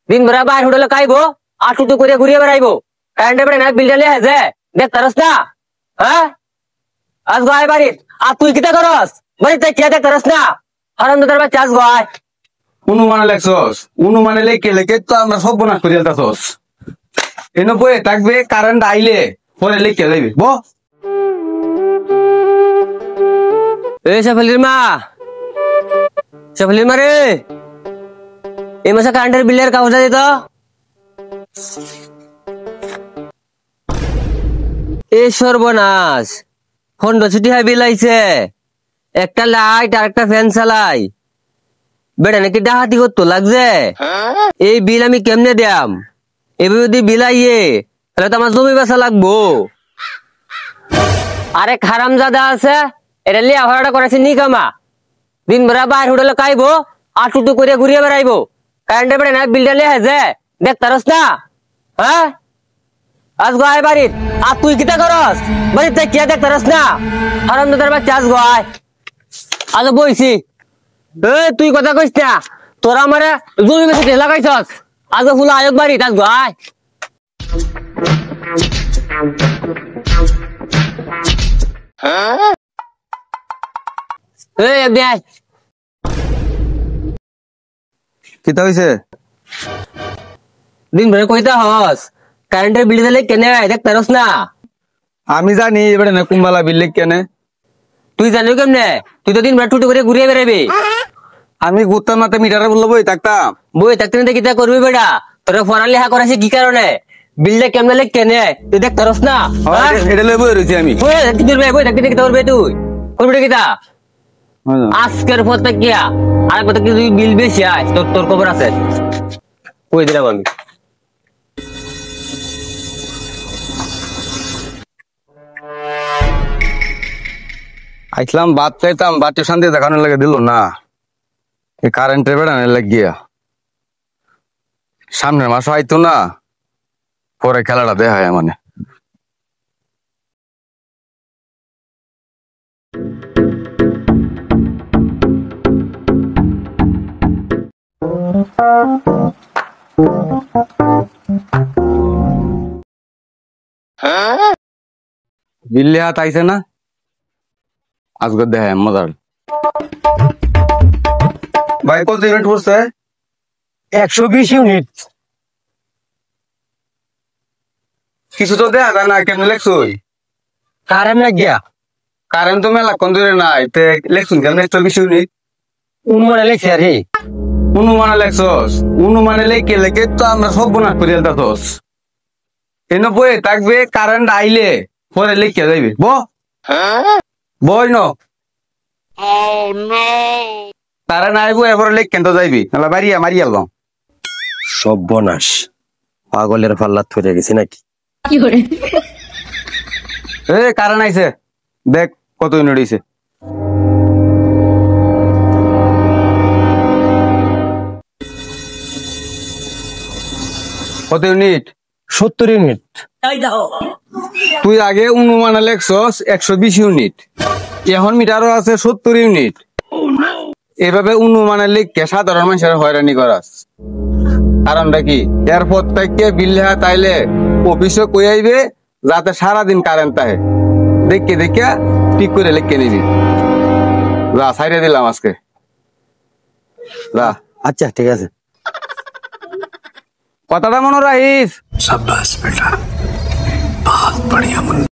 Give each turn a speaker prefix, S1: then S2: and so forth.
S1: দিন ভরা বাইর হোটেলে খাইবো আর টুটু করে ঘুরিয়ে বেড়াইবো কারেন্টের বেড়ে না বিলটা লিয়ে আছে দেখ তারস না হ্যাঁ আজ গায় বাড়িত আর তুই কিতা করস বাড়িতে কে দেখ তারস না হারাম দাদার বাচ্চা আজ গায়
S2: অনুমানে লেখছস অনুমানে লেখে লেখে তো আমরা সব বনাস করে যাইতাছস এনে বয়ে থাকবে কারেন্ট আইলে পরে লেখে যাইবে ব
S1: এ সাফালির মা সাফালির মা রে এই মাসে কারেন্টের বিলের কাগজটা দিত এই সর্বনাশ খন্ড ছুটি হয় বিল আইছে একটা লাইট আর একটা ফ্যান চালাই বেড়া নাকি ডাহাতি করতো লাগছে এই বিল আমি কেমনে দিয়াম এবার যদি বিল আইয়ে তাহলে তো আমার জমি বেচা লাগবো আরে খারাম জাদা আছে এটা লিয়া ভাড়াটা করেছে নি কামা দিন ভরা বাইর হোটেলে খাইবো আর টুটু করে ঘুরিয়ে বেড়াইবো কারেন্টের বেড়ে না বিলটা লিয়ে আছে দেখ তারস না হ্যাঁ আজ গায় বাড়িত আর তুই কিতা করস বাড়িতে কে দেখ তারস না হারাম দাদার বাচ্চা আজ গায় আজ বইছি এ তুই কথা কইস না তোরা আমারে জমি বেশি লাগাইছস আজ ফুলা আয়োগ বাড়িত আজ গায়
S2: কিতা হইছে
S1: দিন ভরে কইতা হস কারেন্টের বিল দিলে কেনে দেখ তারস না
S2: আমি জানি এবারে না কুম্বালা বিল কেনে
S1: তুই জানিও কেমনে তুই তো দিন ভরে টুটু করে ঘুরিয়ে বেড়াবি
S2: আমি গুতাম না মিটারে বললো বই থাকতাম
S1: বই থাকতে না কিতা করবি বেটা তোরা পড়ালেখা করাছে কি কারণে বিলটা কেমনে লেখ কেনে তুই দেখ তারস না
S2: এটা লই বই রইছি আমি
S1: বই থাকতে কিতা করবে তুই করবি কিতা আজকের পর থেকে আর কথা কি তুই বিল বেশি আয় তোর তোর খবর আছে কই দিলাম আমি
S2: আইসলাম বাদ চাইতাম বাদ শান্তি দেখানোর লাগে দিল না এই কারেন্টের বেড়ানোর লাগিয়া সামনের মাসও আইতো না পরে খেলাটা দেখা হয় মানে বিল্লি হাত আইছে না আজকে দেখা মজার ভাই কত ইউনিট পড়ছে
S3: 120 ইউনিট
S2: কিছু তো দেখা যায় না কেমন লেখছই
S3: কারেন্ট লাগিয়া
S2: কারেন্ট তো মেলা কোন দূরে নাই তে লেখছুন কেমন 120 ইউনিট
S3: অনুমানে লেখছে আরে
S2: অনুমানে লেখছস অনুমানে লেখে লেখে তো আমরা সব বনাস করে যাইতাছস এনে বয়ে থাকবে কারেন্ট আইলে পরে লেখে যাইবে ব বই ন কারেন্ট আইবো এরপরে লেখ কেন যাইবি নাহলে বাড়িয়া মারিয়া আলবাম
S3: সর্বনাশ পাগলের পাল্লা ধরে গেছে নাকি
S2: এ কারেন্ট আইছে দেখ কত ইউনিট হইছে কত ইউনিট
S3: 70 ইউনিট
S2: তুই আগে অনুমানে লেখছস 120 ইউনিট এখন মিটারও আছে 70 ইউনিট এভাবে অনুমানে লিখে সাধারণ মানুষের হয়রানি করাস কারণটা কি এরপর থেকে বিল্লেহা তাইলে অফিসে কই আইবে যাতে সারাদিন কারেন্ট থাকে দেখে দেখে ঠিক করে লিখে নিবি যা সাইডে দিলাম আজকে যা
S3: আচ্ছা ঠিক আছে
S2: কথাটা মনে রাখিস
S4: शाबाश बेटा बहुत बढ़िया मुन्ना